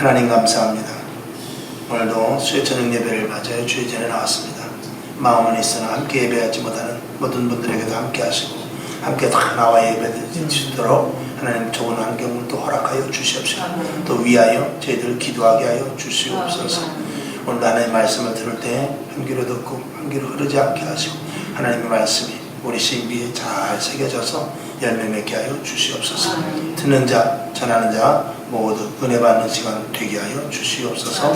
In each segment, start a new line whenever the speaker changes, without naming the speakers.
하나님 감사합니다. 오늘도 수요 저녁 예배를 맞아요 주의 전에 나왔습니다. 마음은 있으나 함께 예배하지 못하는 모든 분들에게도 함께 하시고 함께 다 나와 예배드리도록 하나님 좋은 환경을 또 허락하여 주시옵시고 또 위하여 저희들 기도하게 하여 주시옵소서. 오늘 하나님의 말씀을 들을 때 한 귀로 듣고 한 귀로 흐르지 않게 하시고 하나님의 말씀이 우리 신비에 잘 새겨져서 열매 맺게 하여 주시옵소서. 듣는 자 전하는 자 모두 은혜 받는 시간 되게 하여 주시옵소서.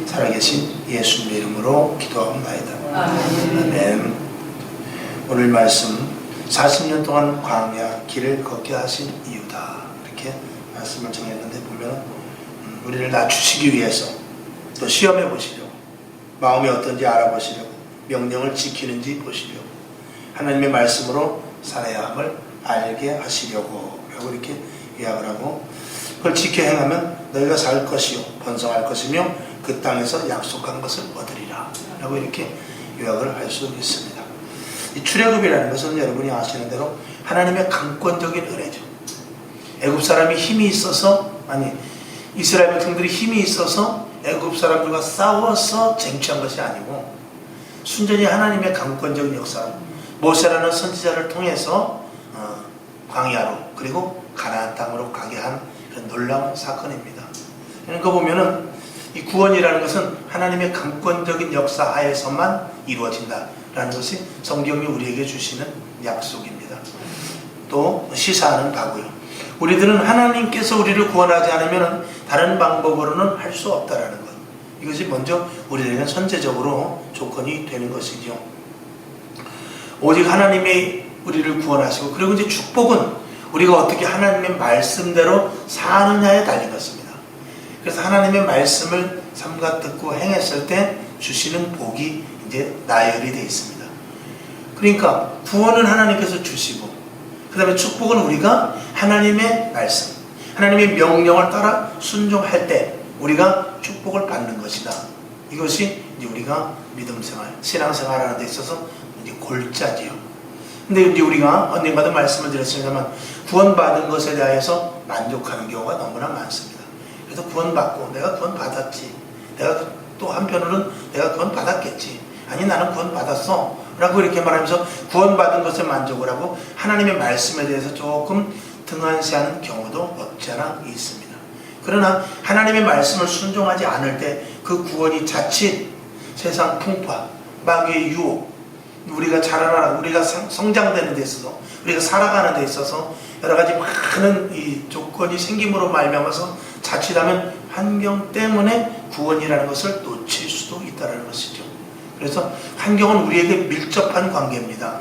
살아계신 예수님의 이름으로 기도하옵나이다. 아멘. 오늘 말씀 40년 동안 광야 길을 걷게 하신 이유다, 이렇게 말씀을 정했는데 보면 우리를 낮추시기 위해서 또 시험해 보시려고, 마음이 어떤지 알아보시려고, 명령을 지키는지 보시려고, 하나님의 말씀으로 살아야 함을 알게 하시려고 라고 이렇게 요약을 하고, 그걸 지켜 행하면 너희가 살 것이요 번성할 것이며 그 땅에서 약속한 것을 얻으리라 라고 이렇게 요약을 할 수 있습니다. 이 출애굽이라는 것은 여러분이 아시는 대로 하나님의 강권적인 은혜죠. 애굽 사람이 힘이 있어서, 아니 이스라엘 백성들이 힘이 있어서 애굽 사람들과 싸워서 쟁취한 것이 아니고 순전히 하나님의 강권적인 역사, 모세라는 선지자를 통해서 광야로 그리고 가나안 땅으로 가게 한 그런 놀라운 사건입니다. 그러니까 보면은 이 구원이라는 것은 하나님의 강권적인 역사 하에서만 이루어진다라는 것이 성경이 우리에게 주시는 약속입니다. 또 시사하는 바고요. 우리들은 하나님께서 우리를 구원하지 않으면 다른 방법으로는 할 수 없다라는 것. 이것이 먼저 우리에게는 선제적으로 조건이 되는 것이죠. 오직 하나님이 우리를 구원하시고, 그리고 이제 축복은 우리가 어떻게 하나님의 말씀대로 사느냐에 달린 것입니다. 그래서 하나님의 말씀을 삼가 듣고 행했을 때 주시는 복이 이제 나열이 되어 있습니다. 그러니까 구원은 하나님께서 주시고, 그 다음에 축복은 우리가 하나님의 말씀, 하나님의 명령을 따라 순종할 때 우리가 축복을 받는 것이다. 이것이 이제 우리가 믿음생활, 신앙생활하는 데 있어서 이제 골자지요. 근데 이제 우리가 언젠가도 말씀을 드렸습니다만 구원받은 것에 대해서 만족하는 경우가 너무나 많습니다. 그래서 구원받고 내가 구원받았지, 내가 또 한편으로는 내가 구원받았겠지, 아니 나는 구원받았어 라고 이렇게 말하면서 구원받은 것에 만족을 하고 하나님의 말씀에 대해서 조금 등한시하는 경우도 없지 않아 있습니다. 그러나 하나님의 말씀을 순종하지 않을 때 그 구원이 자칫 세상 풍파, 마귀의 유혹, 우리가 자라나고 우리가 성장되는 데 있어서, 우리가 살아가는 데 있어서 여러 가지 많은 이 조건이 생김으로 말미암아서 자칫하면 환경 때문에 구원이라는 것을 놓칠 수도 있다는 것이죠. 그래서 환경은 우리에게 밀접한 관계입니다.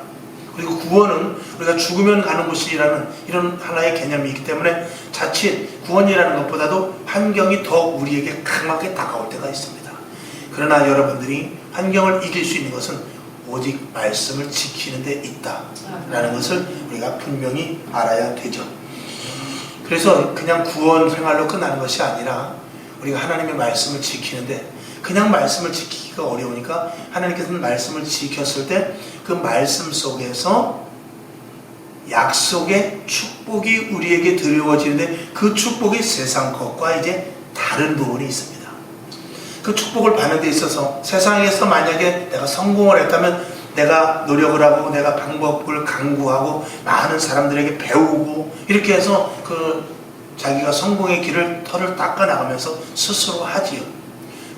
그리고 구원은 우리가 죽으면 가는 곳이라는 이런 하나의 개념이 있기 때문에 자칫 구원이라는 것보다도 환경이 더 우리에게 강하게 다가올 때가 있습니다. 그러나 여러분들이 환경을 이길 수 있는 것은 오직 말씀을 지키는 데 있다라는 것을 우리가 분명히 알아야 되죠. 그래서 그냥 구원 생활로 끝나는 것이 아니라 우리가 하나님의 말씀을 지키는데, 그냥 말씀을 지키기가 어려우니까 하나님께서는 말씀을 지켰을 때 그 말씀 속에서 약속의 축복이 우리에게 드리워지는데 그 축복이 세상 것과 이제 다른 부분이 있습니다. 그 축복을 받는 데 있어서 세상에서 만약에 내가 성공을 했다면 내가 노력을 하고 내가 방법을 강구하고 많은 사람들에게 배우고 이렇게 해서 그 자기가 성공의 길을 털을 닦아 나가면서 스스로 하지요.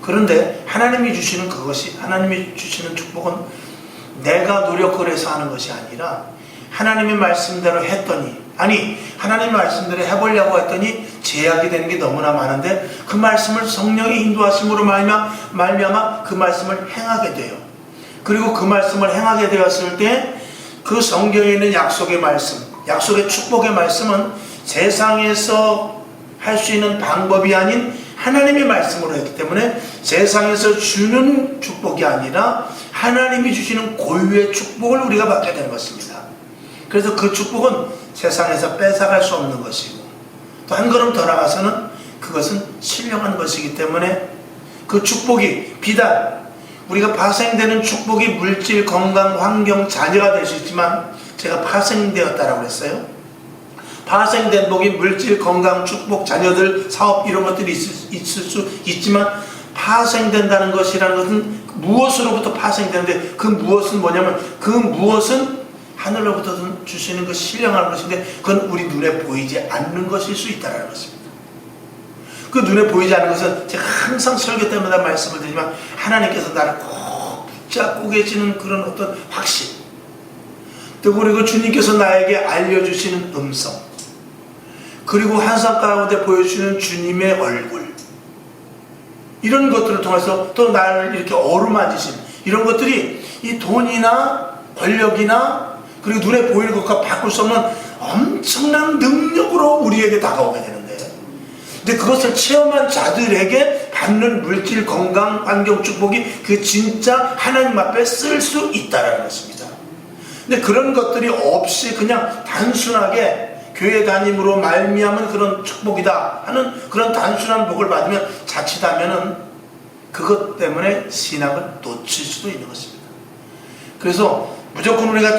그런데 하나님이 주시는 그것이, 하나님이 주시는 축복은 내가 노력을 해서 하는 것이 아니라 하나님의 말씀대로 했더니, 아니 하나님의 말씀대로 해보려고 했더니 제약이 되는 게 너무나 많은데 그 말씀을 성령의 인도하심으로 말미암아 그 말씀을 행하게 돼요. 그리고 그 말씀을 행하게 되었을 때 그 성경에 있는 약속의 말씀, 약속의 축복의 말씀은 세상에서 할 수 있는 방법이 아닌 하나님의 말씀으로 했기 때문에 세상에서 주는 축복이 아니라 하나님이 주시는 고유의 축복을 우리가 받게 되는 것입니다. 그래서 그 축복은 세상에서 뺏어갈 수 없는 것이고, 또 한 걸음 더 나가서는 그것은 신령한 것이기 때문에 그 축복이 비단 우리가 파생되는 축복이 물질, 건강, 환경, 자녀가 될 수 있지만, 제가 파생되었다라고 했어요. 파생된 복이 물질, 건강, 축복, 자녀들, 사업 이런 것들이 있을 수 있지만 파생된다는 것이라는 것은 무엇으로부터 파생되는데 그 무엇은 뭐냐면 그 무엇은 하늘로부터 주시는 것 신령한 것인데 그건 우리 눈에 보이지 않는 것일 수 있다는 것입니다. 그 눈에 보이지 않는 것은 제가 항상 설교 때마다 말씀을 드리지만 하나님께서 나를 꼭 붙잡고 계시는 그런 어떤 확신, 또 그리고 주님께서 나에게 알려주시는 음성, 그리고 환상 가운데 보여주시는 주님의 얼굴, 이런 것들을 통해서 또 나를 이렇게 어루만지신 이런 것들이 이 돈이나 권력이나 그리고 눈에 보이는 것과 바꿀 수 없는 엄청난 능력으로 우리에게 다가오게 되는데, 근데 그것을 체험한 자들에게 받는 물질, 건강, 환경, 축복이 그 진짜 하나님 앞에 쓸 수 있다는 것입니다. 근데 그런 것들이 없이 그냥 단순하게 교회 다님으로 말미암은 그런 축복이다 하는 그런 단순한 복을 받으면 자칫하면은 그것 때문에 신앙을 놓칠 수도 있는 것입니다. 그래서 무조건 우리가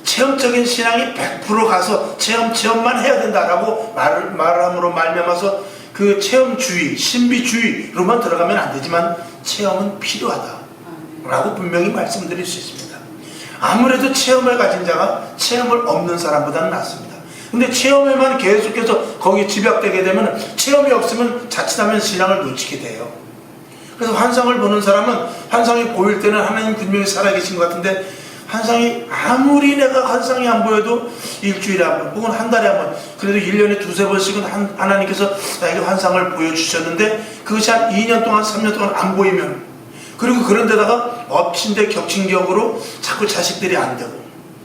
체험적인 신앙이 100% 가서 체험만 해야 된다라고 말함으로 말미암아서 그 체험주의, 신비주의로만 들어가면 안 되지만 체험은 필요하다라고 분명히 말씀드릴 수 있습니다. 아무래도 체험을 가진 자가 체험을 없는 사람보다는 낫습니다. 근데 체험에만 계속해서 거기에 집약되게 되면 체험이 없으면 자칫하면 신앙을 놓치게 돼요. 그래서 환상을 보는 사람은 환상이 보일 때는 하나님 분명히 살아계신 것 같은데 환상이 아무리 내가 환상이 안 보여도 일주일에 한 번 혹은 한 달에 한 번 그래도 1년에 두세 번씩은 하나님께서 나에게 환상을 보여주셨는데 그것이 한 2년 동안 3년 동안 안 보이면, 그리고 그런 데다가 엎친 데 겹친 격으로 자꾸 자식들이 안 되고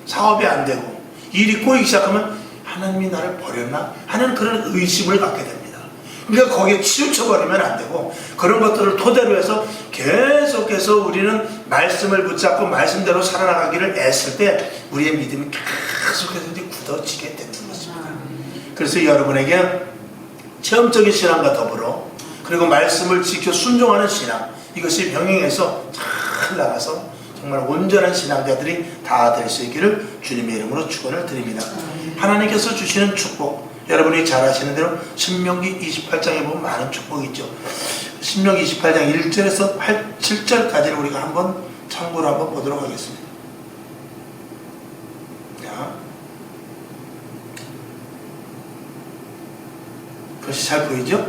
사업이 안 되고 일이 꼬이기 시작하면 하나님이 나를 버렸나 하는 그런 의심을 갖게 됩니다. 그러니까 거기에 치우쳐버리면 안 되고 그런 것들을 토대로 해서 계속해서 우리는 말씀을 붙잡고 말씀대로 살아나가기를 애쓸 때 우리의 믿음이 계속해서 이제 굳어지게 되는 것입니다. 그래서 여러분에게 체험적인 신앙과 더불어 그리고 말씀을 지켜 순종하는 신앙, 이것이 병행해서 잘 나가서 정말 온전한 신앙자들이 다 될 수 있기를 주님의 이름으로 축원을 드립니다. 하나님께서 주시는 축복, 여러분이 잘 아시는 대로 신명기 28장에 보면 많은 축복이 있죠. 신명기 28장 1절에서 7절까지는 우리가 한번 참고로 한번 보도록 하겠습니다. 자, 그것이 잘 보이죠?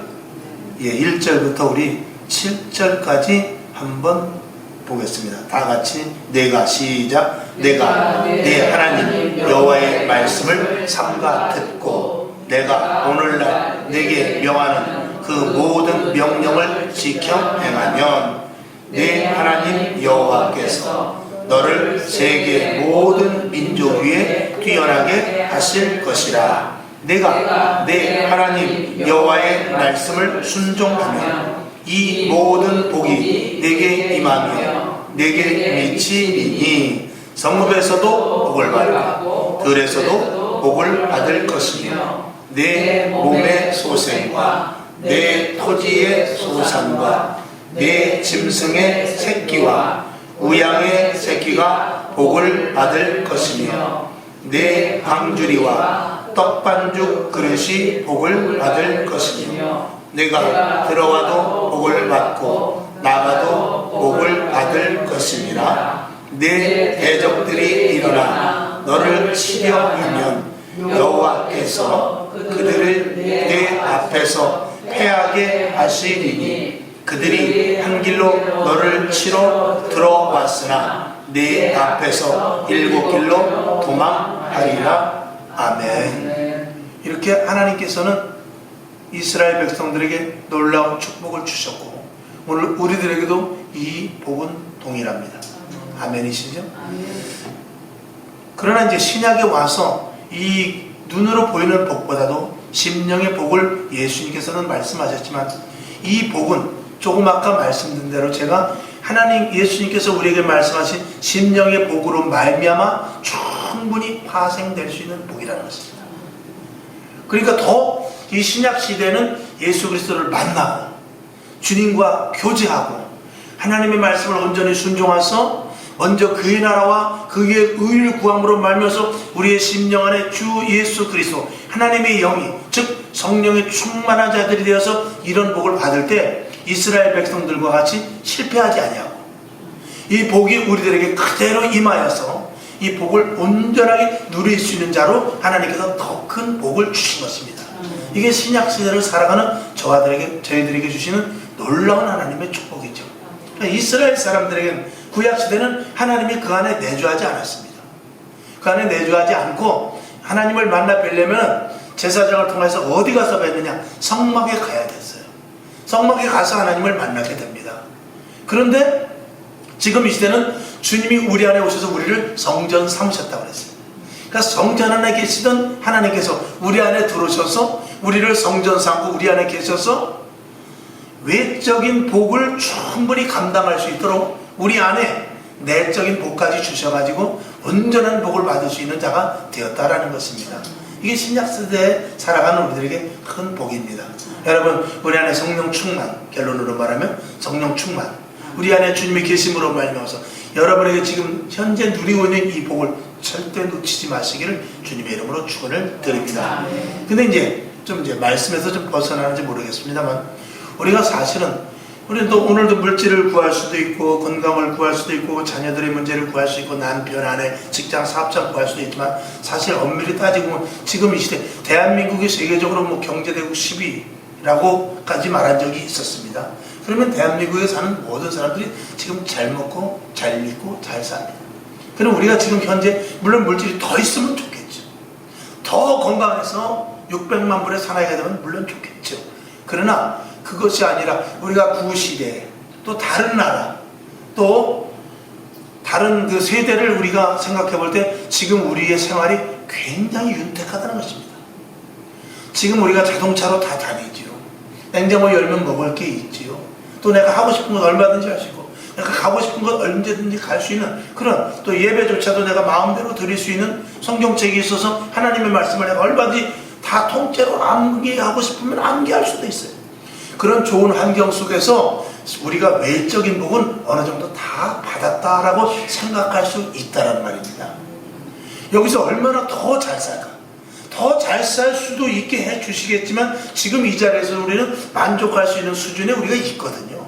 예, 1절부터 우리 7절까지 한번 보겠습니다. 다 같이 내가 시작. 내가 내 하나님 여호와의 말씀을 삼가 듣고 내가 오늘날 내게 명하는 그 모든 명령을 지켜 행하면 내 하나님 여호와께서 너를 세계 모든 민족 위에 뛰어나게 하실 것이라. 내가 내 하나님 여호와의 말씀을 순종하면 이 모든 복이 내게 임하며 내게 미치리니 성읍에서도 복을 받고 들에서도 복을 받을 것이며 내 몸의 소생과 내 토지의 소산과 내 짐승의 새끼와 우양의 새끼가 복을 받을 것이며 내 방주리와 떡반죽 그릇이 복을 받을 것이며 내가 들어와도 복을 받고 나가도 복을 받을 것이니라. 내 대적들이 일어나 너를 치려 하면 여호와께서 그들을 내 앞에서 패하게 하시리니 그들이 한 길로 너를 치러 들어왔으나 내 앞에서 7길로 도망하리라. 아멘. 이렇게 하나님께서는 이스라엘 백성들에게 놀라운 축복을 주셨고 오늘 우리들에게도 이 복은 동일합니다. 아멘이시죠? 그러나 이제 신약에 와서 이 눈으로 보이는 복보다도 심령의 복을 예수님께서는 말씀하셨지만 이 복은 조금 아까 말씀드린 대로 제가 하나님 예수님께서 우리에게 말씀하신 심령의 복으로 말미암아 충분히 파생될 수 있는 복이라는 것입니다. 그러니까 더 이 신약 시대는 예수 그리스도를 만나고 주님과 교제하고 하나님의 말씀을 온전히 순종해서 먼저 그의 나라와 그의 의를 구함으로 말미암아서 우리의 심령 안에 주 예수 그리스도 하나님의 영이 즉 성령의 충만한 자들이 되어서 이런 복을 받을 때 이스라엘 백성들과 같이 실패하지 아니하고 이 복이 우리들에게 그대로 임하여서 이 복을 온전하게 누릴 수 있는 자로 하나님께서 더 큰 복을 주신 것입니다. 이게 신약 시대를 살아가는 저희들에게 주시는 놀라운 하나님의 축복이죠. 이스라엘 사람들에게는 구약 시대는 하나님이 그 안에 내주하지 않았습니다. 그 안에 내주하지 않고 하나님을 만나 뵈려면 제사장을 통해서 어디 가서 뵀느냐? 성막에 가야 됐어요. 성막에 가서 하나님을 만나게 됩니다. 그런데 지금 이 시대는 주님이 우리 안에 오셔서 우리를 성전 삼으셨다고 그랬어요. 그러니까 성전 안에 계시던 하나님께서 우리 안에 들어오셔서 우리를 성전 삼고 우리 안에 계셔서 외적인 복을 충분히 감당할 수 있도록 우리 안에 내적인 복까지 주셔가지고 온전한 복을 받을 수 있는 자가 되었다라는 것입니다. 이게 신약시대에 살아가는 우리들에게 큰 복입니다. 여러분, 우리 안에 성령 충만, 결론으로 말하면 성령 충만, 우리 안에 주님이 계심으로 말미암아서 여러분에게 지금 현재 누리고 있는 이 복을 절대 놓치지 마시기를 주님의 이름으로 축원을 드립니다. 근데 이제 말씀에서 좀 벗어나는지 모르겠습니다만, 우리가 사실은 우리는 또 오늘도 물질을 구할 수도 있고 건강을 구할 수도 있고 자녀들의 문제를 구할 수 있고 남편 아내 직장 사업장 구할 수도 있지만, 사실 엄밀히 따지고 보면 지금 이 시대 대한민국이 세계적으로 경제대국 10위라고까지 말한 적이 있었습니다. 그러면 대한민국에 사는 모든 사람들이 지금 잘 먹고 잘 입고 잘 삽니다. 그럼 우리가 지금 현재 물론 물질이 더 있으면 좋겠죠. 더 건강해서 600만 불의 사나이가 되면 물론 좋겠죠. 그러나 그것이 아니라 우리가 구시대 또 다른 나라 또 다른 그 세대를 우리가 생각해 볼 때 지금 우리의 생활이 굉장히 윤택하다는 것입니다. 지금 우리가 자동차로 다 다니지요. 냉장고 열면 먹을 게 있지요. 또 내가 하고 싶은 건 얼마든지 할 수 있고 내가 가고 싶은 건 언제든지 갈 수 있는 그런 또 예배조차도 내가 마음대로 드릴 수 있는 성경책이 있어서 하나님의 말씀을 내가 얼마든지 다 통째로 암기하고 싶으면 암기할 수도 있어요. 그런 좋은 환경 속에서 우리가 외적인 복은 어느 정도 다 받았다라고 생각할 수 있다는 말입니다. 여기서 얼마나 더 잘 살까? 더 잘 살 수도 있게 해 주시겠지만 지금 이 자리에서 우리는 만족할 수 있는 수준에 우리가 있거든요.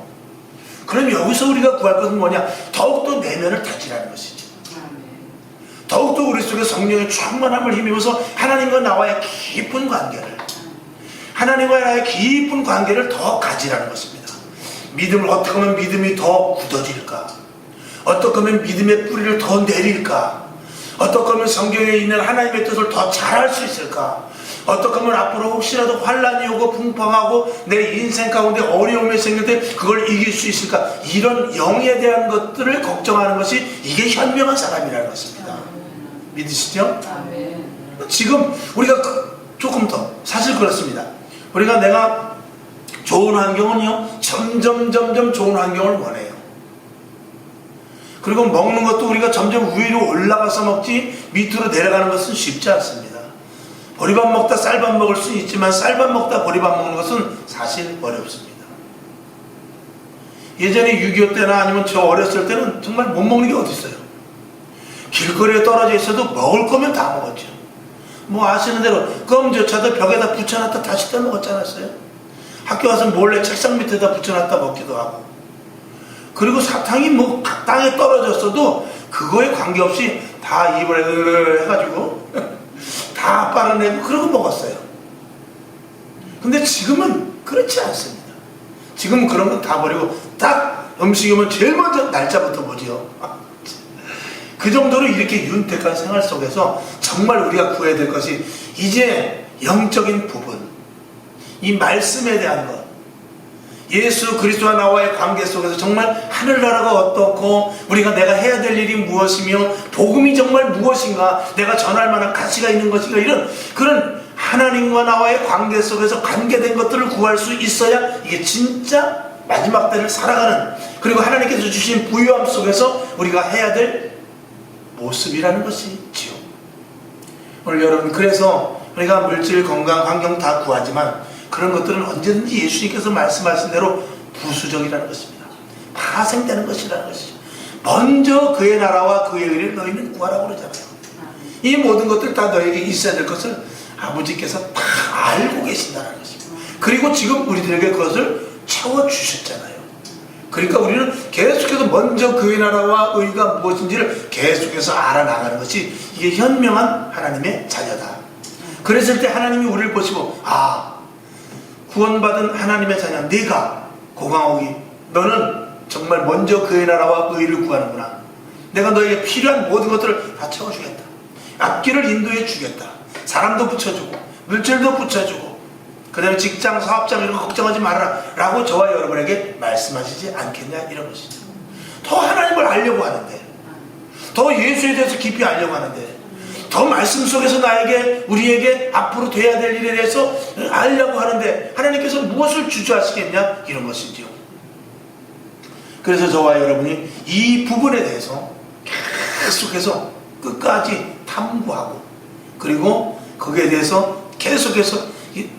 그럼 여기서 우리가 구할 것은 뭐냐? 더욱더 내면을 다지라는 것이죠. 더욱더 우리 속에 성령의 충만함을 힘입어서 하나님과 나와의 깊은 관계를 하나님과의 깊은 관계를 더 가지라는 것입니다. 믿음을 어떻게 하면 믿음이 더 굳어질까? 어떻게 하면 믿음의 뿌리를 더 내릴까? 어떻게 하면 성경에 있는 하나님의 뜻을 더 잘할 수 있을까? 어떻게 하면 앞으로 혹시라도 환란이 오고 풍파하고 내 인생 가운데 어려움이 생길 때 그걸 이길 수 있을까? 이런 영에 대한 것들을 걱정하는 것이 이게 현명한 사람이라는 것입니다. 믿으시죠? 지금 우리가 조금 더 사실 그렇습니다. 우리가 내가 좋은 환경은요 점점 좋은 환경을 원해요. 그리고 먹는 것도 우리가 점점 위로 올라가서 먹지 밑으로 내려가는 것은 쉽지 않습니다. 보리밥 먹다 쌀밥 먹을 수는 있지만 쌀밥 먹다 보리밥 먹는 것은 사실 어렵습니다. 예전에 6.25 때나 아니면 저 어렸을 때는 정말 못 먹는 게 어디 있어요. 길거리에 떨어져 있어도 먹을 거면 다 먹었죠. 뭐 아시는 대로 껌조차도 벽에다 붙여놨다 다시 떼먹었지 않았어요? 학교 와서 몰래 책상 밑에다 붙여놨다 먹기도 하고, 그리고 사탕이 뭐 땅에 떨어졌어도 그거에 관계없이 다 입을 해가지고 다 빨아내고 그러고 먹었어요. 근데 지금은 그렇지 않습니다. 지금은 그런 거 다 버리고 딱 음식이 오면 제일 먼저 날짜부터 보지요. 그 정도로 이렇게 윤택한 생활 속에서 정말 우리가 구해야 될 것이 이제 영적인 부분, 이 말씀에 대한 것, 예수 그리스도와 나와의 관계 속에서 정말 하늘나라가 어떻고 우리가 내가 해야 될 일이 무엇이며 복음이 정말 무엇인가, 내가 전할 만한 가치가 있는 것인가, 이런 그런 하나님과 나와의 관계 속에서 관계된 것들을 구할 수 있어야 이게 진짜 마지막 때를 살아가는, 그리고 하나님께서 주신 부유함 속에서 우리가 해야 될 모습이라는 것이지요. 오늘 여러분, 그래서 우리가 물질, 건강, 환경 다 구하지만 그런 것들은 언제든지 예수님께서 말씀하신 대로 부수적이라는 것입니다. 파생되는 것이라는 것이죠. 먼저 그의 나라와 그의 의를 너희는 구하라고 그러잖아요. 이 모든 것들 다 너에게 있어야 될 것을 아버지께서 다 알고 계신다는 것입니다. 그리고 지금 우리들에게 그것을 채워주셨잖아요. 그러니까 우리는 계속해서 먼저 그의 나라와 의가 무엇인지를 계속해서 알아나가는 것이 이게 현명한 하나님의 자녀다. 그랬을 때 하나님이 우리를 보시고 구원받은 하나님의 자녀 네가 고강옥이 너는 정말 먼저 그의 나라와 의를 구하는구나. 내가 너에게 필요한 모든 것들을 다 채워주겠다. 앞길을 인도해 주겠다. 사람도 붙여주고 물질도 붙여주고 그 다음에 직장, 사업장 이런 거 걱정하지 말아라 라고 저와 여러분에게 말씀하시지 않겠냐 이런 것이죠. 더 하나님을 알려고 하는데, 더 예수에 대해서 깊이 알려고 하는데, 더 말씀 속에서 나에게 우리에게 앞으로 돼야 될 일에 대해서 알려고 하는데 하나님께서 무엇을 주저하시겠냐 이런 것이죠. 그래서 저와 여러분이 이 부분에 대해서 계속해서 끝까지 탐구하고 그리고 거기에 대해서 계속해서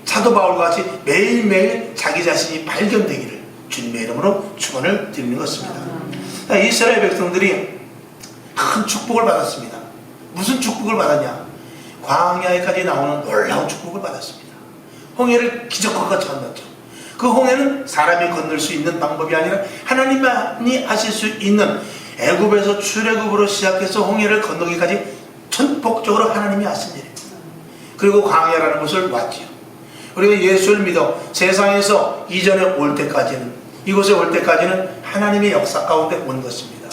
사도 바울과 같이 매일매일 자기 자신이 발견되기를 주님의 이름으로 축원을 드리는 것입니다. 이스라엘 백성들이 큰 축복을 받았습니다. 무슨 축복을 받았냐? 광야에까지 나오는 놀라운 축복을 받았습니다. 홍해를 기적과 같이 건넜죠. 그 홍해는 사람이 건널 수 있는 방법이 아니라 하나님만이 하실 수 있는, 애굽에서 출애굽으로 시작해서 홍해를 건너기까지 전폭적으로 하나님이 하신 일입니다. 그리고 광야라는 곳을 왔지요. 우리가 예수를 믿어 세상에서 이전에 올 때까지는, 이곳에 올 때까지는 하나님의 역사 가운데 온 것입니다.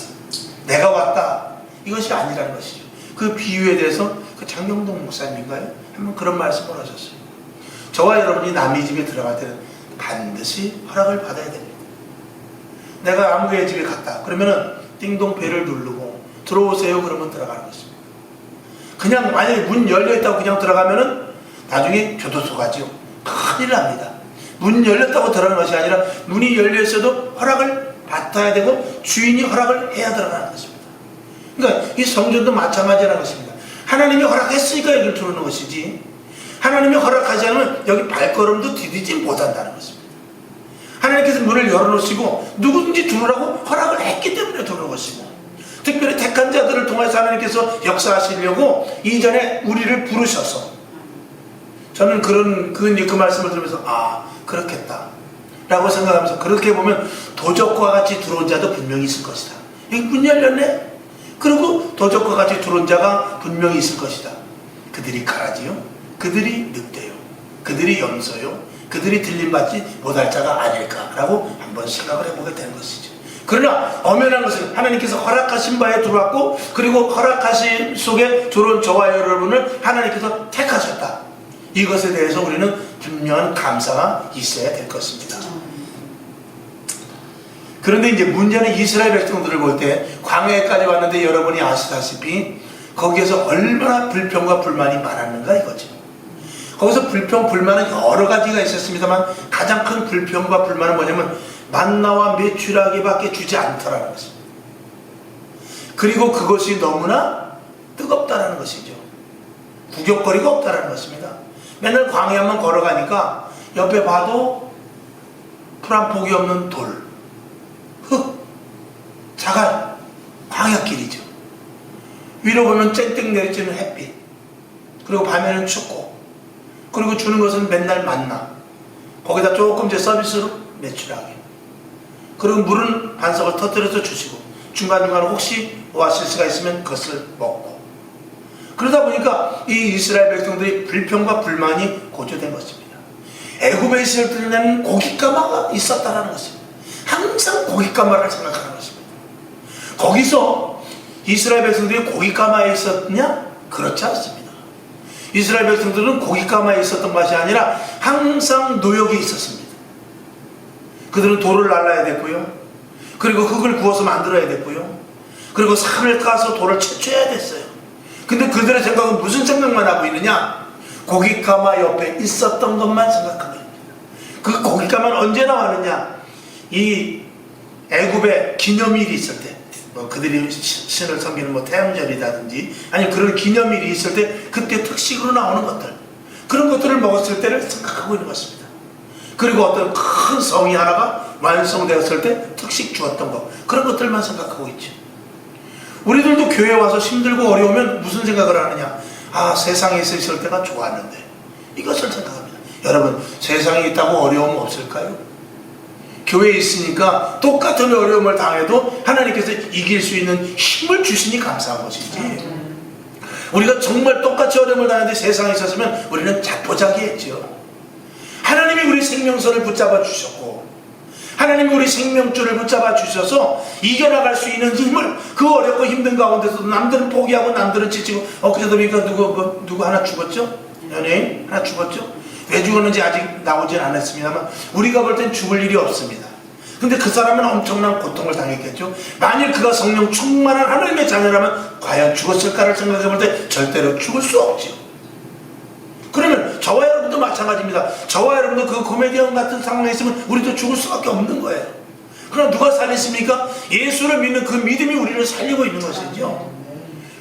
내가 왔다 이것이 아니라는 것이죠. 그 비유에 대해서 그 장경동 목사님인가요? 한번 그런 말씀을 하셨어요. 저와 여러분이 남의 집에 들어갈 때는 반드시 허락을 받아야 됩니다. 내가 아무개 집에 갔다 그러면은 띵동 벨을 누르고 들어오세요 그러면 들어가는 것입니다. 그냥 만약에 문 열려있다고 그냥 들어가면은 나중에 교도소 가지요. 큰일 납니다. 문 열렸다고 들어가는 것이 아니라 문이 열려있어도 허락을 받아야 되고 주인이 허락을 해야 들어가는 것입니다. 그러니까 이 성전도 마찬가지라는 것입니다. 하나님이 허락했으니까 여기를 들어오는 것이지, 하나님이 허락하지 않으면 여기 발걸음도 디디지 못한다는 것입니다. 하나님께서 문을 열어놓으시고 누구든지 들어오라고 허락을 했기 때문에 들어오는 것이고, 특별히 택한 자들을 통해서 하나님께서 역사하시려고 이전에 우리를 부르셔서, 저는 그 말씀을 들으면서 그렇겠다 라고 생각하면서, 그렇게 보면 도적과 같이 들어온 자도 분명히 있을 것이다. 여기 문 열렸네? 그리고 도적과 같이 들어온 자가 분명히 있을 것이다. 그들이 가라지요, 그들이 늑대요, 그들이 염소요, 그들이 들림받지 못할 자가 아닐까라고 한번 생각을 해보게 되는 것이죠. 그러나 엄연한 것은 하나님께서 허락하신 바에 들어왔고, 그리고 허락하신 속에 들어온 저와 여러분을 하나님께서 택하셨다. 이것에 대해서 우리는 분명한 감사가 있어야 될 것입니다. 그런데 이제 문제는 이스라엘 백성들을 볼 때 광야에까지 왔는데 여러분이 아시다시피 거기에서 얼마나 불평과 불만이 많았는가 이거죠. 거기서 불평, 불만은 여러 가지가 있었습니다만 가장 큰 불평과 불만은 뭐냐면 만나와 메추라기밖에 주지 않더라는 것입니다. 그리고 그것이 너무나 뜨겁다라는 것이죠. 구격거리가 없다라는 것입니다. 맨날 광야만 걸어가니까 옆에 봐도 풀 한 폭이 없는 돌, 흙, 자갈, 광야길이죠. 위로 보면 쨍쨍 내리쬐는 햇빛, 그리고 밤에는 춥고, 그리고 주는 것은 맨날 만나, 거기다 조금 이제 서비스로 메추라기, 그리고 물은 반석을 터뜨려서 주시고 중간중간 혹시 오아시스가 있으면 그것을 먹고, 그러다 보니까 이 이스라엘 백성들이 불평과 불만이 고조된 것입니다. 애굽에 있을 때는 고깃가마가 있었다는 것입니다. 항상 고깃가마를 생각하는 것입니다. 거기서 이스라엘 백성들이 고깃가마에 있었냐? 그렇지 않습니다. 이스라엘 백성들은 고깃가마에 있었던 것이 아니라 항상 노역에 있었습니다. 그들은 돌을 날라야 됐고요, 그리고 흙을 구워서 만들어야 됐고요, 그리고 산을 까서 돌을 채취해야 됐어요. 근데 그들의 생각은 무슨 생각만 하고 있느냐? 고깃가마 옆에 있었던 것만 생각하고 있습니다. 그 고깃가마는 언제 나왔느냐? 이 애굽의 기념일이 있을 때, 그들이 신을 섬기는 태양절이라든지 아니 그런 기념일이 있을 때 그때 특식으로 나오는 것들, 그런 것들을 먹었을 때를 생각하고 있는 것입니다. 그리고 어떤 큰 성이 하나가 완성되었을 때 특식 주었던 것, 그런 것들만 생각하고 있죠. 우리들도 교회 와서 힘들고 어려우면 무슨 생각을 하느냐? 아, 세상에서 있을 때가 좋았는데. 이것을 생각합니다. 여러분, 세상에 있다고 어려움 없을까요? 교회에 있으니까 똑같은 어려움을 당해도 하나님께서 이길 수 있는 힘을 주시니 감사한 것이지. 우리가 정말 똑같이 어려움을 당하는데 세상에 있었으면 우리는 자포자기했죠. 하나님이 우리 생명선을 붙잡아 주셨고, 하나님이 우리 생명줄을 붙잡아 주셔서 이겨나갈 수 있는 힘을, 그 어렵고 힘든 가운데서도 남들은 포기하고 남들은 지치고, 엊그제도 보니까 누구 하나 죽었죠? 연예인 하나 죽었죠? 왜 죽었는지 아직 나오진 않았습니다만 우리가 볼 땐 죽을 일이 없습니다. 근데 그 사람은 엄청난 고통을 당했겠죠. 만일 그가 성령 충만한 하나님의 자녀라면 과연 죽었을까를 생각해 볼 때 절대로 죽을 수 없죠. 그러면 저와 여러분도 마찬가지입니다. 저와 여러분도 그 코미디언 같은 상황에 있으면 우리도 죽을 수밖에 없는 거예요. 그럼 누가 살리십니까? 예수를 믿는 그 믿음이 우리를 살리고 있는 것이죠.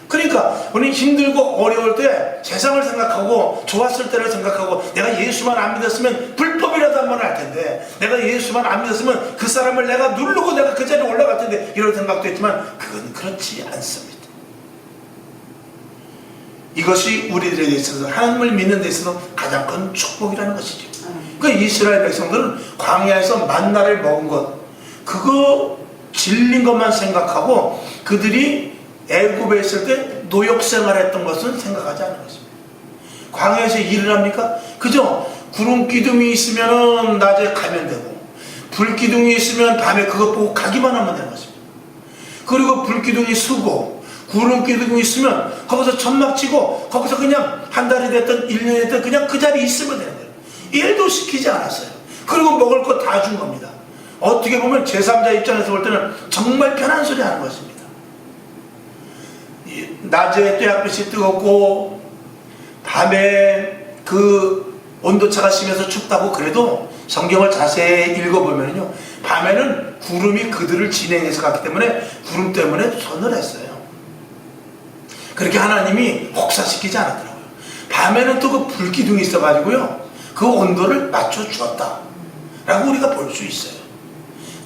그러니까 우리는 힘들고 어려울 때 세상을 생각하고 좋았을 때를 생각하고, 내가 예수만 안 믿었으면 불법이라도 한번 할 텐데, 내가 예수만 안 믿었으면 그 사람을 내가 누르고 내가 그 자리에 올라갈 텐데, 이런 생각도 했지만 그건 그렇지 않습니다. 이것이 우리들에게 있어서, 하나님을 믿는 데 있어서 가장 큰 축복이라는 것이죠. 그 이스라엘 백성들은 광야에서 만나를 먹은 것, 그거 질린 것만 생각하고 그들이 애굽에 있을 때 노역 생활했던 것은 생각하지 않는 것입니다. 광야에서 일을 합니까? 그죠? 구름 기둥이 있으면 낮에 가면 되고, 불 기둥이 있으면 밤에 그것 보고 가기만 하면 되는 것입니다. 그리고 불 기둥이 쓰고 구름 기둥이 있으면 거기서 천막 치고 거기서 그냥 한 달이 됐든 1년이 됐든 그냥 그 자리에 있으면 되는 거예요. 일도 시키지 않았어요. 그리고 먹을 거 다 준 겁니다. 어떻게 보면 제3자 입장에서 볼 때는 정말 편한 소리 하는 것입니다. 낮에 떼약볕이 뜨겁고 밤에 그 온도차가 심해서 춥다고 그래도 성경을 자세히 읽어보면요, 밤에는 구름이 그들을 진행해서 갔기 때문에 구름 때문에 서늘했어요. 그렇게 하나님이 혹사시키지 않았더라고요. 밤에는 또 그 불기둥이 있어가지고요, 그 온도를 맞춰주었다 라고 우리가 볼 수 있어요.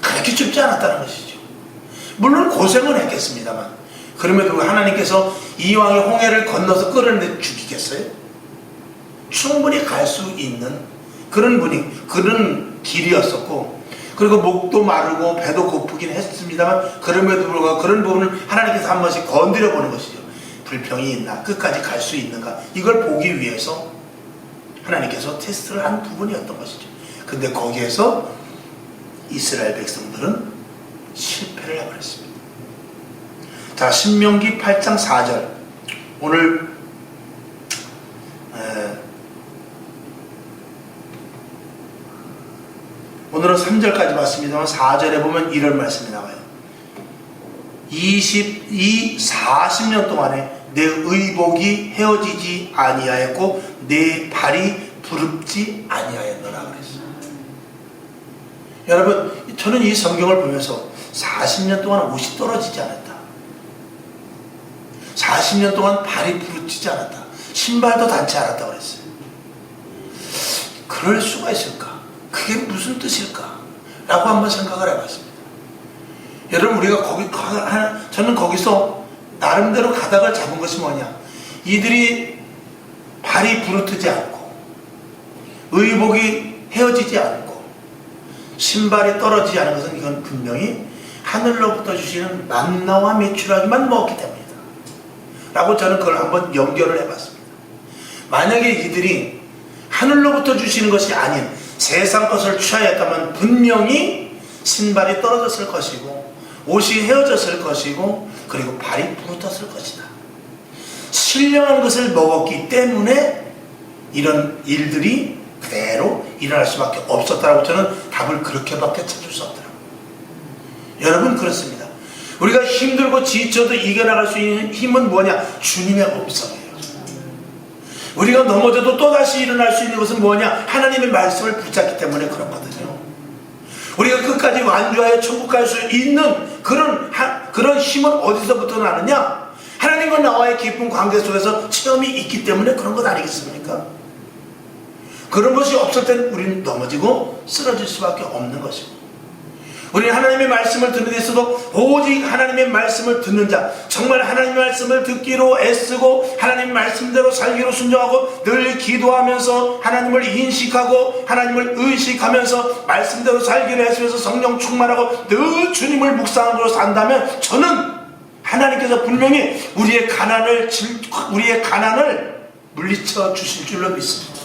그렇게 춥지 않았다는 것이죠. 물론 고생은 했겠습니다만, 그럼에도 하나님께서 이왕에 홍해를 건너서 끌어내는데 죽이겠어요? 충분히 갈 수 있는 그런 길이었었고, 그리고 목도 마르고 배도 고프긴 했습니다만, 그럼에도 불구하고 그런 부분을 하나님께서 한 번씩 건드려 보는 것이죠. 불평이 있나? 끝까지 갈 수 있는가? 이걸 보기 위해서 하나님께서 테스트를 한 부분이었던 것이죠. 근데 거기에서 이스라엘 백성들은 실패를 해버렸습니다. 자, 신명기 8장 4절. 오늘은 3절까지 봤습니다만 4절에 보면 이런 말씀이 나와요. 40년 동안에 내 의복이 헤어지지 아니하였고 내 발이 부릅지 아니하였노라 그랬어요. 여러분, 저는 이 성경을 보면서 40년 동안 옷이 떨어지지 않았다, 40년 동안 발이 부르치지 않았다, 신발도 닿지 않았다 그랬어요. 그럴 수가 있을까? 그게 무슨 뜻일까? 라고 한번 생각을 해봤습니다. 여러분, 우리가 저는 거기서 나름대로 가닥을 잡은 것이 뭐냐, 이들이 발이 부르트지 않고 의복이 헤어지지 않고 신발이 떨어지지 않은 것은, 이건 분명히 하늘로부터 주시는 만나와 메추라기만 먹었기 때문이다 라고 저는 그걸 한번 연결을 해봤습니다. 만약에 이들이 하늘로부터 주시는 것이 아닌 세상 것을 취하였다면 분명히 신발이 떨어졌을 것이고 옷이 헤어졌을 것이고 그리고 발이 부르텄을 것이다. 신령한 것을 먹었기 때문에 이런 일들이 그대로 일어날 수밖에 없었다라고 저는 답을 그렇게밖에 찾을 수 없더라고요. 여러분, 그렇습니다. 우리가 힘들고 지쳐도 이겨나갈 수 있는 힘은 뭐냐? 주님의 음성이에요. 우리가 넘어져도 또다시 일어날 수 있는 것은 뭐냐? 하나님의 말씀을 붙잡기 때문에 그렇거든요. 우리가 끝까지 완주하여 천국 갈 수 있는 그런 힘은 어디서부터 나느냐? 하나님과 나와의 깊은 관계 속에서 체험이 있기 때문에 그런 것 아니겠습니까? 그런 것이 없을 때는 우리는 넘어지고 쓰러질 수밖에 없는 것이고, 우리는 하나님의 말씀을 듣는 데 있어도 오직 하나님의 말씀을 듣는 자, 정말 하나님의 말씀을 듣기로 애쓰고 하나님 말씀대로 살기로 순종하고 늘 기도하면서 하나님을 인식하고 하나님을 의식하면서 말씀대로 살기로 애쓰면서 성령 충만하고 늘 주님을 묵상하고 산다면, 저는 하나님께서 분명히 우리의 가난을 물리쳐 주실 줄로 믿습니다.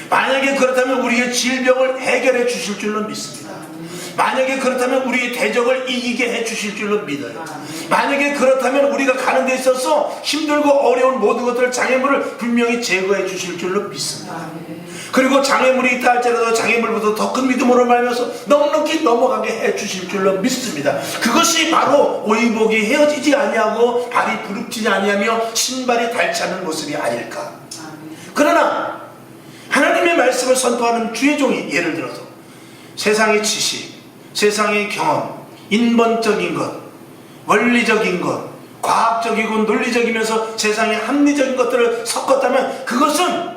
만약에 그렇다면 우리의 질병을 해결해 주실 줄로 믿습니다. 만약에 그렇다면 우리의 대적을 이기게 해 주실 줄로 믿어요. 만약에 그렇다면 우리가 가는 데 있어서 힘들고 어려운 모든 것들, 장애물을 분명히 제거해 주실 줄로 믿습니다. 그리고 장애물이 있다 할지라도 장애물보다 더 큰 믿음으로 말면서 넉넉히 넘어가게 해 주실 줄로 믿습니다. 그것이 바로 의복이 헤어지지 아니하고 발이 부릅지지 아니하며 신발이 닳지 않는 모습이 아닐까. 그러나 하나님의 말씀을 선포하는 주의 종이, 예를 들어서 세상의 지식, 세상의 경험, 인본적인 것, 원리적인 것, 과학적이고 논리적이면서 세상의 합리적인 것들을 섞었다면, 그것은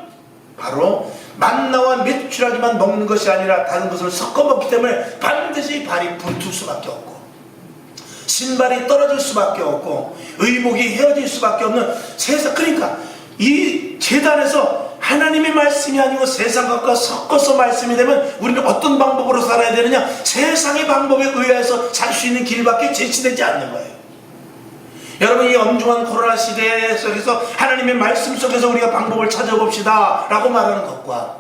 바로 만나와 메추라기만 먹는 것이 아니라 다른 것을 섞어 먹기 때문에 반드시 발이 부르틀 수밖에 없고 신발이 떨어질 수밖에 없고 의복이 헤어질 수밖에 없는 세상. 그러니까 이 재단에서 하나님의 말씀이 아니고 세상 것과 섞어서 말씀이 되면 우리는 어떤 방법으로 살아야 되느냐? 세상의 방법에 의해서 살 수 있는 길밖에 제시되지 않는 거예요. 여러분, 이 엄중한 코로나 시대 속에서 하나님의 말씀 속에서 우리가 방법을 찾아봅시다 라고 말하는 것과,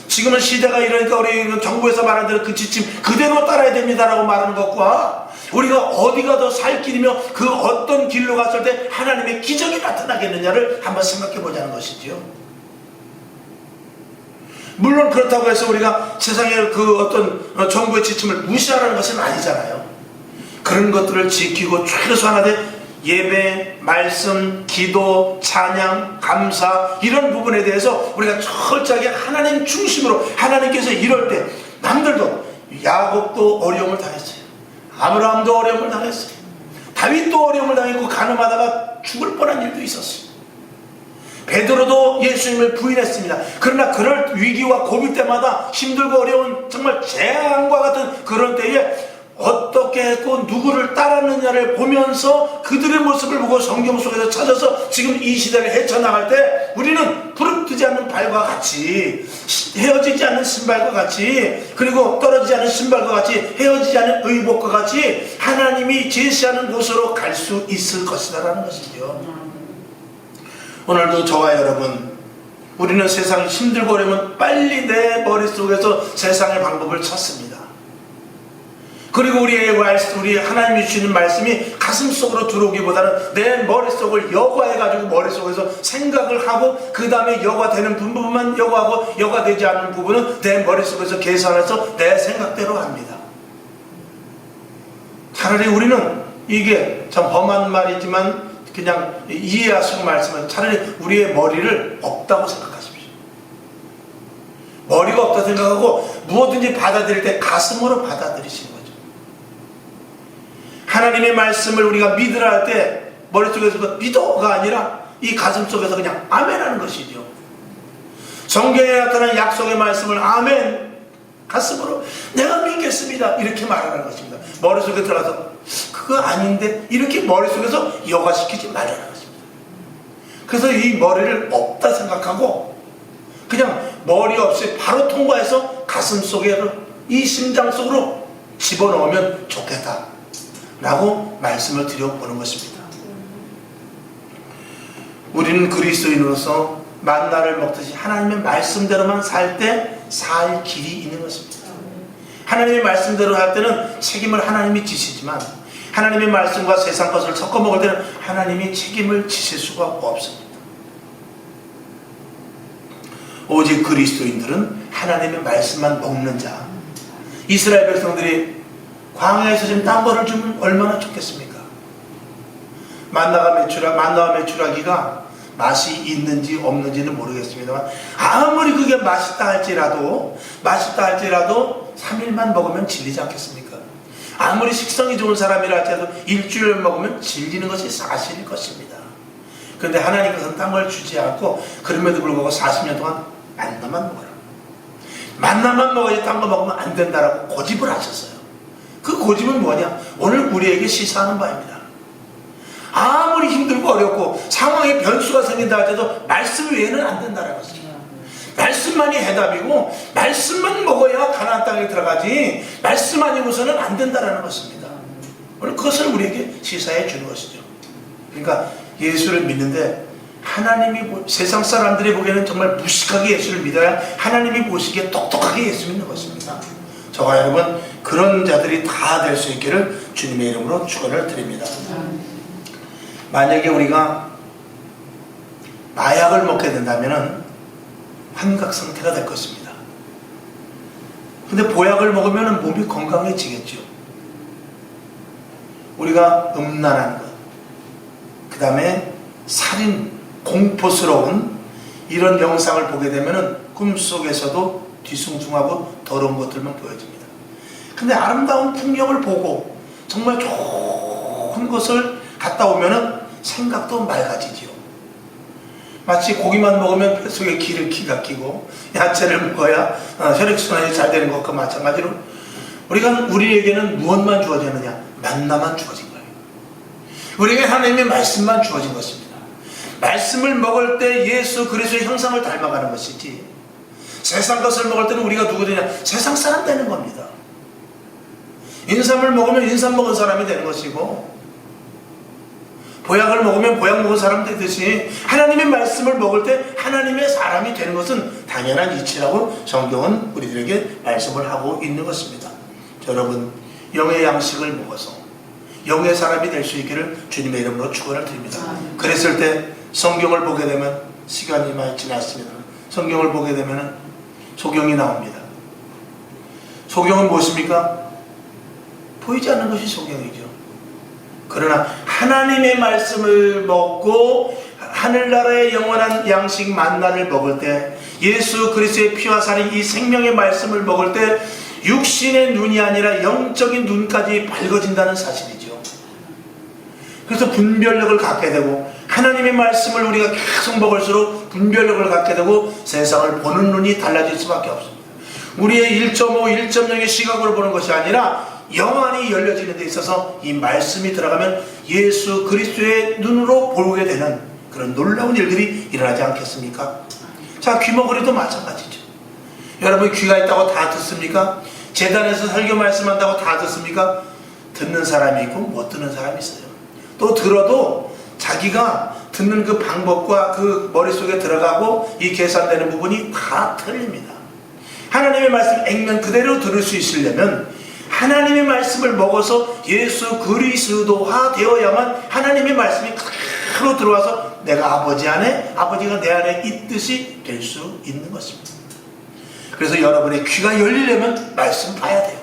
지금은 시대가 이러니까 우리 정부에서 말하는 대로 그 지침 그대로 따라야 됩니다 라고 말하는 것과, 우리가 어디가 더 살 길이며 그 어떤 길로 갔을 때 하나님의 기적이 나타나겠느냐를 한번 생각해 보자는 것이지요. 물론 그렇다고 해서 우리가 세상의 그 어떤 정부의 지침을 무시하라는 것은 아니잖아요. 그런 것들을 지키고 최소한하되 예배, 말씀, 기도, 찬양, 감사, 이런 부분에 대해서 우리가 철저하게 하나님 중심으로, 하나님께서 이럴 때 남들도, 야곱도 어려움을 당했어요. 아브라함도 어려움을 당했어요. 다윗도 어려움을 당했고 가늠하다가 죽을 뻔한 일도 있었어요. 베드로도 예수님을 부인했습니다. 그러나 그럴 위기와 고비 때마다 힘들고 어려운 정말 재앙과 같은 그런 때에 어떻게 했고 누구를 따랐느냐를 보면서 그들의 모습을 보고 성경 속에서 찾아서 지금 이 시대를 헤쳐나갈 때 우리는 부릅뜨지 않는 발과 같이, 헤어지지 않는 신발과 같이, 그리고 떨어지지 않은 신발과 같이, 헤어지지 않은 의복과 같이 하나님이 제시하는 곳으로 갈 수 있을 것이다 라는 것이죠. 오늘도 저와 여러분, 우리는 세상이 힘들고 어려우면 빨리 내 머릿속에서 세상의 방법을 찾습니다. 그리고 우리 하나님이 주시는 말씀이 가슴속으로 들어오기보다는 내 머릿속을 여과해가지고 머릿속에서 생각을 하고, 그 다음에 여과되는 부분만 여과하고 여과되지 않는 부분은 내 머릿속에서 계산해서 내 생각대로 합니다. 차라리 우리는, 이게 참 험한 말이지만 그냥 이해하시고 말씀은, 차라리 우리의 머리를 없다고 생각하십시오. 머리가 없다고 생각하고 무엇든지 받아들일 때 가슴으로 받아들이시는 거예요. 하나님의 말씀을 우리가 믿으라 할 때 머릿속에서 믿어가 아니라 이 가슴속에서 그냥 아멘 하는 것이죠. 성경에 나타난 약속의 말씀을 아멘, 가슴으로 내가 믿겠습니다 이렇게 말하는 것입니다. 머릿속에 들어가서 그거 아닌데 이렇게 머릿속에서 여과시키지 말라는 것입니다. 그래서 이 머리를 없다 생각하고 그냥 머리 없이 바로 통과해서 가슴속에, 이 심장 속으로 집어넣으면 좋겠다 라고 말씀을 드려보는 것입니다. 우리는 그리스도인으로서 만나를 먹듯이 하나님의 말씀대로만 살 때 살 길이 있는 것입니다. 하나님의 말씀대로 할 때는 책임을 하나님이 지시지만, 하나님의 말씀과 세상 것을 섞어 먹을 때는 하나님이 책임을 지실 수가 없습니다. 오직 그리스도인들은 하나님의 말씀만 먹는 자. 이스라엘 백성들이 광야에서 지금 딴 거를 주면 얼마나 좋겠습니까? 만나와 메추라기가 맛이 있는지 없는지는 모르겠습니다만, 아무리 그게 맛있다 할지라도 3일만 먹으면 질리지 않겠습니까? 아무리 식성이 좋은 사람이라 할지라도 일주일 먹으면 질리는 것이 사실일 것입니다. 그런데 하나님께서는 딴 걸 주지 않고, 그럼에도 불구하고 40년 동안 만나만 먹어라, 만나만 먹어야지 딴 거 먹으면 안 된다라고 고집을 하셨어요. 그 고집은 뭐냐? 오늘 우리에게 시사하는 바입니다. 아무리 힘들고 어렵고 상황에 변수가 생긴다 할때도 말씀 외에는 안 된다는 것이죠. 말씀만이 해답이고 말씀만 먹어야 가나안 땅에 들어가지 말씀 아니고서는 안 된다는 것입니다. 오늘 그것을 우리에게 시사해 주는 것이죠. 그러니까 예수를 믿는데 하나님이 세상 사람들이 보기에는 정말 무식하게 예수를 믿어야 하나님이 보시기에 똑똑하게 예수 믿는 것입니다. 저와 여러분 그런 자들이 다 될 수 있기를 주님의 이름으로 축원을 드립니다. 만약에 우리가 마약을 먹게 된다면 환각 상태가 될 것입니다. 근데 보약을 먹으면 몸이 건강해지겠죠. 우리가 음란한 것, 그 다음에 살인, 공포스러운 이런 영상을 보게 되면 꿈속에서도 뒤숭숭하고 더러운 것들만 보여집니다. 근데 아름다운 풍경을 보고 정말 좋은 것을 갔다 오면 생각도 맑아지지요. 마치 고기만 먹으면 뱃속에 기가 끼고 야채를 먹어야 혈액순환이 잘 되는 것과 마찬가지로 우리에게는 무엇만 주어지느냐? 만나만 주어진 거예요. 우리에게 하나님의 말씀만 주어진 것입니다. 말씀을 먹을 때 예수 그리스도의 형상을 닮아가는 것이지 세상 것을 먹을 때는 우리가 누구 되냐? 세상 사람 되는 겁니다. 인삼을 먹으면 인삼 먹은 사람이 되는 것이고 보약을 먹으면 보약 먹은 사람 되듯이 하나님의 말씀을 먹을 때 하나님의 사람이 되는 것은 당연한 이치라고 성경은 우리들에게 말씀을 하고 있는 것입니다. 여러분 영의 양식을 먹어서 영의 사람이 될 수 있기를 주님의 이름으로 축원을 드립니다. 그랬을 때 성경을 보게 되면 시간이 많이 지났습니다. 성경을 보게 되면 소경이 나옵니다. 소경은 무엇입니까? 보이지 않는 것이 소경이죠. 그러나 하나님의 말씀을 먹고 하늘나라의 영원한 양식 만나를 먹을 때 예수 그리스도의 피와 살인 이 생명의 말씀을 먹을 때 육신의 눈이 아니라 영적인 눈까지 밝아진다는 사실이죠. 그래서 분별력을 갖게 되고 하나님의 말씀을 우리가 계속 먹을수록 분별력을 갖게 되고 세상을 보는 눈이 달라질 수밖에 없습니다. 우리의 1.5, 1.0의 시각으로 보는 것이 아니라 영안이 열려지는 데 있어서 이 말씀이 들어가면 예수 그리스도의 눈으로 보게 되는 그런 놀라운 일들이 일어나지 않겠습니까? 자, 귀머거리도 마찬가지죠. 여러분 귀가 있다고 다 듣습니까? 재단에서 설교 말씀한다고 다 듣습니까? 듣는 사람이 있고 못 듣는 사람이 있어요. 또 들어도 자기가 듣는 그 방법과 그 머릿속에 들어가고 이 계산되는 부분이 다 틀립니다. 하나님의 말씀 액면 그대로 들을 수 있으려면 하나님의 말씀을 먹어서 예수 그리스도화 되어야만 하나님의 말씀이 그대로 들어와서 내가 아버지 안에 아버지가 내 안에 있듯이 될 수 있는 것입니다. 그래서 여러분의 귀가 열리려면 말씀 봐야 돼요.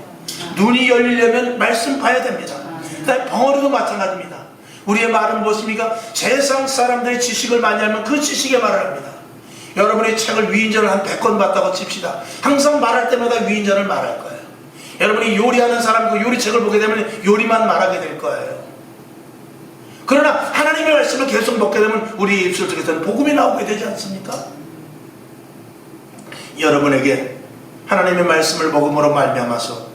눈이 열리려면 말씀 봐야 됩니다. 그다음에 벙어리도 마찬가지입니다. 우리의 말은 무엇입니까? 세상 사람들의 지식을 많이 알면 그 지식의 말을 합니다. 여러분의 책을 위인전을 한 100권 봤다고 칩시다. 항상 말할 때마다 위인전을 말할 거예요. 여러분이 요리하는 사람 그 요리책을 보게 되면 요리만 말하게 될 거예요. 그러나 하나님의 말씀을 계속 먹게 되면 우리 입술 속에서는 복음이 나오게 되지 않습니까? 여러분에게 하나님의 말씀을 먹음으로 말미암아서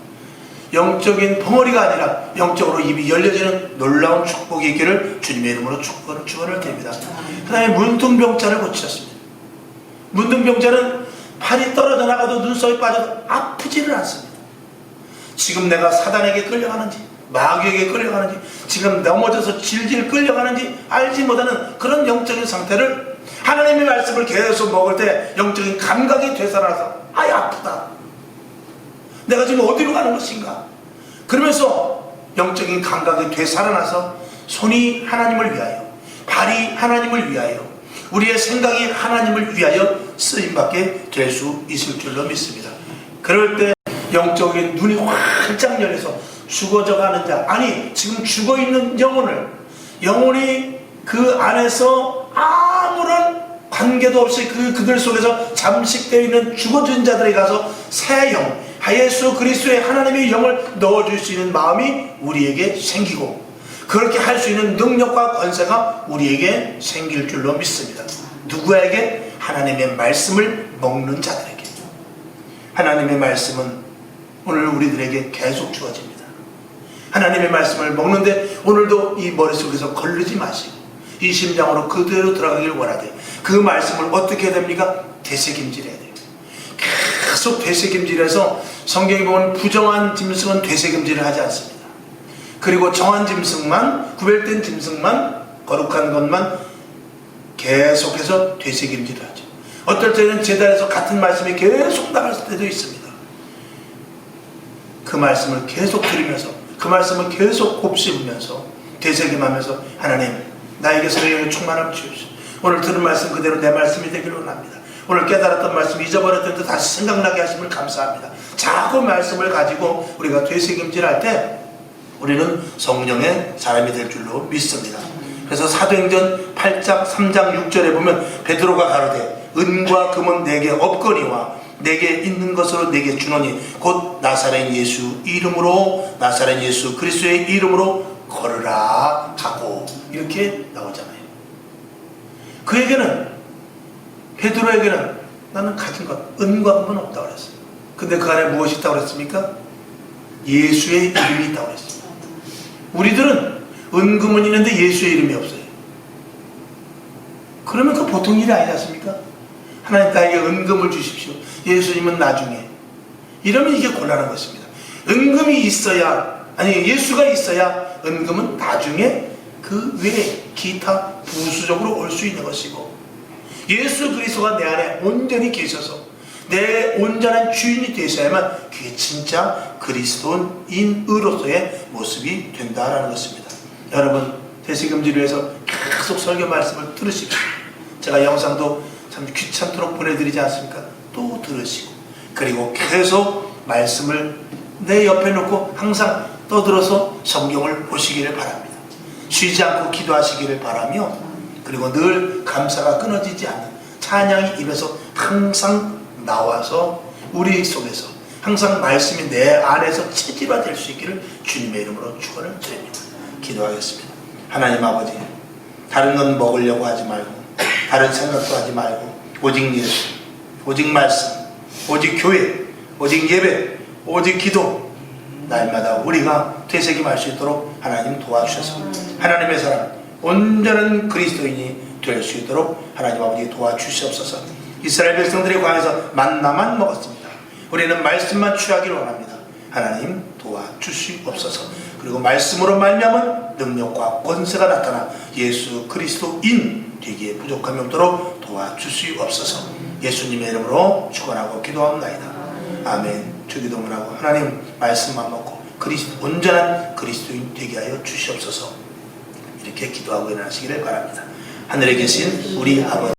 영적인 벙어리가 아니라 영적으로 입이 열려지는 놀라운 축복이 있기를 주님의 이름으로 축원을 드립니다. 그 다음에 문둥병자를 고치셨습니다. 문둥병자는 팔이 떨어져 나가도 눈썹이 빠져도 아프지를 않습니다. 지금 내가 사단에게 끌려가는지 마귀에게 끌려가는지 지금 넘어져서 질질 끌려가는지 알지 못하는 그런 영적인 상태를 하나님의 말씀을 계속 먹을 때 영적인 감각이 되살아나서 아이 아프다, 내가 지금 어디로 가는 것인가, 그러면서 영적인 감각이 되살아나서 손이 하나님을 위하여, 발이 하나님을 위하여, 우리의 생각이 하나님을 위하여 쓰임받게 될 수 있을 줄로 믿습니다. 그럴 때 영적인 눈이 활짝 열려서 죽어져가는 자, 아니 지금 죽어있는 영혼이 그 안에서 아무런 관계도 없이 그들 속에서 잠식되어 있는 죽어진 자들에 가서 새 영, 예수 그리스도의 하나님의 영을 넣어줄 수 있는 마음이 우리에게 생기고 그렇게 할 수 있는 능력과 권세가 우리에게 생길 줄로 믿습니다. 누구에게? 하나님의 말씀을 먹는 자들에게. 하나님의 말씀은 오늘 우리들에게 계속 주어집니다. 하나님의 말씀을 먹는데 오늘도 이 머릿속에서 거르지 마시고 이 심장으로 그대로 들어가길 원하되 그 말씀을 어떻게 해야 됩니까? 되새김질해야 돼요. 계속 되새김질해서 성경에 보면 부정한 짐승은 되새김질을 하지 않습니다. 그리고 정한 짐승만, 구별된 짐승만, 거룩한 것만 계속해서 되새김질을 하죠. 어떨 때는 제단에서 같은 말씀이 계속 나갈 때도 있습니다. 그 말씀을 계속 들으면서 그 말씀을 계속 곱씹으면서 되새김하면서 하나님 나에게 성령의 충만함을 주십시오. 오늘 들은 말씀 그대로 내 말씀이 되기를 원합니다. 오늘 깨달았던 말씀 잊어버렸던 데 다시 생각나게 하심을 감사합니다. 자꾸 말씀을 가지고 우리가 되새김질할 때 우리는 성령의 사람이 될 줄로 믿습니다. 그래서 사도행전 8장 3장 6절에 보면 베드로가 가로되 은과 금은 내게 없거니와 내게 있는 것으로 내게 주노니 곧 나사렛 예수 이름으로 나사렛 예수 그리스도의 이름으로 걸으라 하고 이렇게 나오잖아요. 그에게는 베드로에게는 나는 가진 것 은과 금은 없다고 그랬어요. 근데 그 안에 무엇이 있다고 그랬습니까? 예수의 이름이 있다고 그랬습니다. 우리들은 은금은 있는데 예수의 이름이 없어요. 그러면 그 보통 일이 아니지 않습니까? 하나님 나에게 은금을 주십시오. 예수님은 나중에. 이러면 이게 곤란한 것입니다. 은금이 있어야, 아니 예수가 있어야 은금은 나중에 그 외에 기타 부수적으로 올 수 있는 것이고 예수 그리스도가 내 안에 온전히 계셔서 내 온전한 주인이 되셔야만 그게 진짜 그리스도인으로서의 모습이 된다라는 것입니다. 여러분 되새김질을 위해서 계속 설교 말씀을 들으시고 제가 영상도 참 귀찮도록 보내드리지 않습니까? 또 들으시고 그리고 계속 말씀을 내 옆에 놓고 항상 떠들어서 성경을 보시기를 바랍니다. 쉬지 않고 기도하시기를 바라며 그리고 늘 감사가 끊어지지 않는 찬양이 입에서 항상 나와서 우리 속에서 항상 말씀이 내 안에서 체질화될 수 있기를 주님의 이름으로 축원을 드립니다. 기도하겠습니다. 하나님 아버지 다른 건 먹으려고 하지 말고 다른 생각도 하지 말고 오직 예수, 오직 말씀, 오직 교회, 오직 예배, 오직 기도 날마다 우리가 되새김할 수 있도록 하나님 도와주셔서 하나님의 사람 온전한 그리스도인이 될 수 있도록 하나님 아버지 도와주시옵소서. 이스라엘 백성들이 광야에서 만나만 먹었습니다. 우리는 말씀만 취하기를 원합니다. 하나님 도와주시옵소서. 그리고 말씀으로 말미암은 능력과 권세가 나타나 예수 그리스도인 되기에 부족함이 없도록 도와주시옵소서. 예수님의 이름으로 축원하고 기도합나이다. 아멘. 주기도문하고 하나님 말씀만 먹고 온전한 그리스도인 되게 하여 주시옵소서. 이렇게 기도하고 일어나시기를 바랍니다. 하늘에 계신 우리 아버지